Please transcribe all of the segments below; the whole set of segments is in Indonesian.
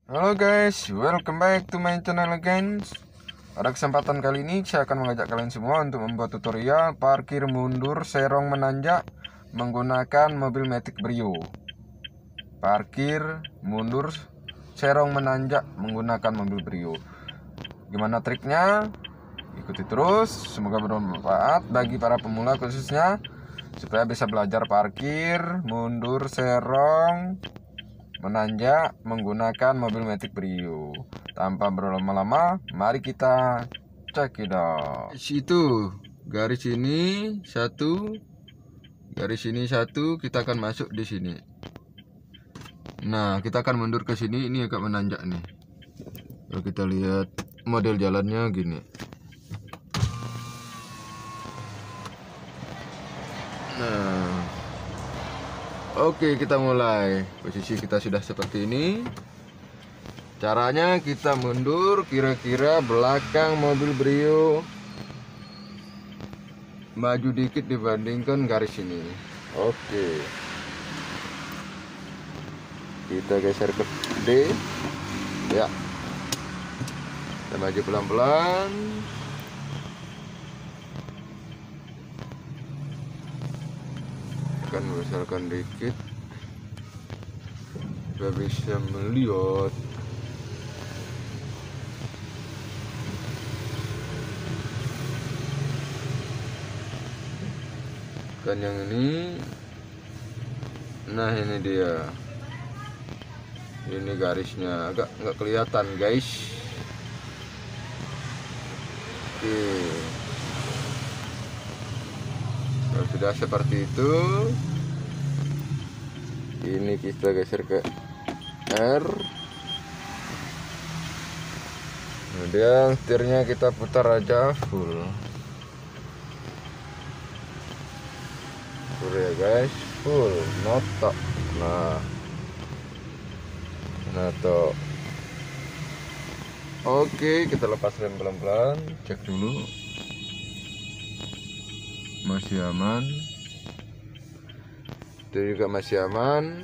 Halo guys, welcome back to my channel again. Pada kesempatan kali ini saya akan mengajak kalian semua untuk membuat tutorial parkir mundur serong menanjak menggunakan mobil Matic Brio. Parkir mundur serong menanjak menggunakan mobil Brio. Gimana triknya? Ikuti terus, semoga bermanfaat bagi para pemula khususnya, supaya bisa belajar parkir mundur serong menanjak menggunakan mobil Matic Brio. Tanpa berlama-lama, mari kita cek it out. Itu garis ini satu, garis ini satu, kita akan masuk di sini. Nah, kita akan mundur ke sini. Ini agak menanjak nih. Kalau kita lihat model jalannya gini. Nah, oke, kita mulai. Posisi kita sudah seperti ini. Caranya kita mundur kira-kira belakang mobil Brio maju dikit dibandingkan garis ini. Oke, kita geser ke D. Ya, kita maju pelan-pelan. Akan besarkan dikit supaya bisa melihat. Kan yang ini, nah ini dia, ini garisnya agak nggak kelihatan guys. Oke, kalau sudah seperti itu, ini kita geser ke R. Kemudian setirnya kita putar aja full ya guys, full notok. Nah toh. Oke, kita lepas rem pelan-pelan, cek dulu masih aman. Itu juga masih aman.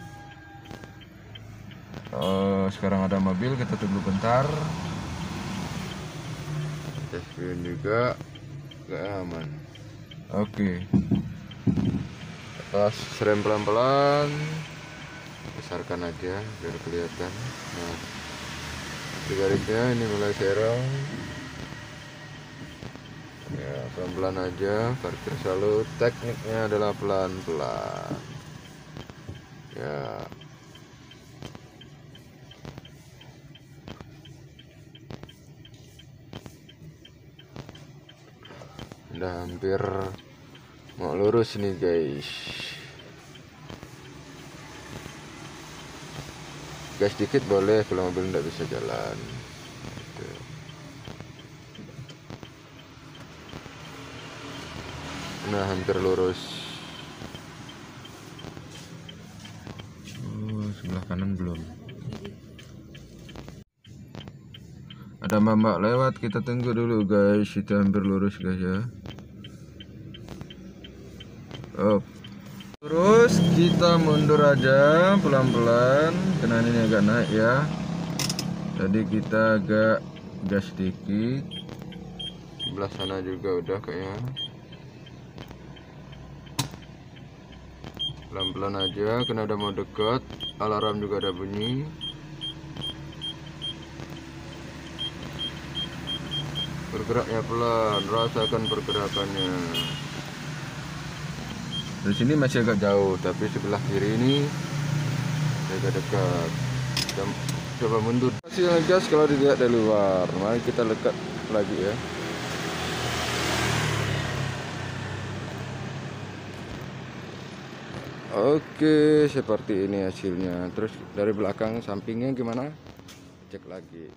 Sekarang ada mobil, kita tunggu bentar. Tes juga gak aman. Oke, lepas rem pelan-pelan, besarkan aja biar kelihatan. Nah, di garisnya ini mulai serong. Ya, pelan-pelan aja, parkir selalu tekniknya adalah pelan-pelan. Ya, udah hampir mau lurus nih guys. Gas dikit boleh kalau mobil tidak bisa jalan. Gitu. Nah, hampir lurus. Sebelah kanan belum. Ada mbak lewat, kita tunggu dulu guys. Itu hampir lurus guys ya. Terus kita mundur aja pelan-pelan, karena ini agak naik ya. Jadi kita agak gas dikit. Sebelah sana juga udah kayaknya. Pelan-pelan aja, karena ada mau dekat. Alarm juga ada bunyi. Bergeraknya pelan, rasakan pergerakannya. Di sini masih agak jauh, tapi sebelah kiri ini agak dekat. Kita coba mundur. Masih ngegas kalau dilihat dari luar. Mari kita dekat lagi ya. Oke, seperti ini hasilnya. Terus dari belakang sampingnya gimana? Cek lagi.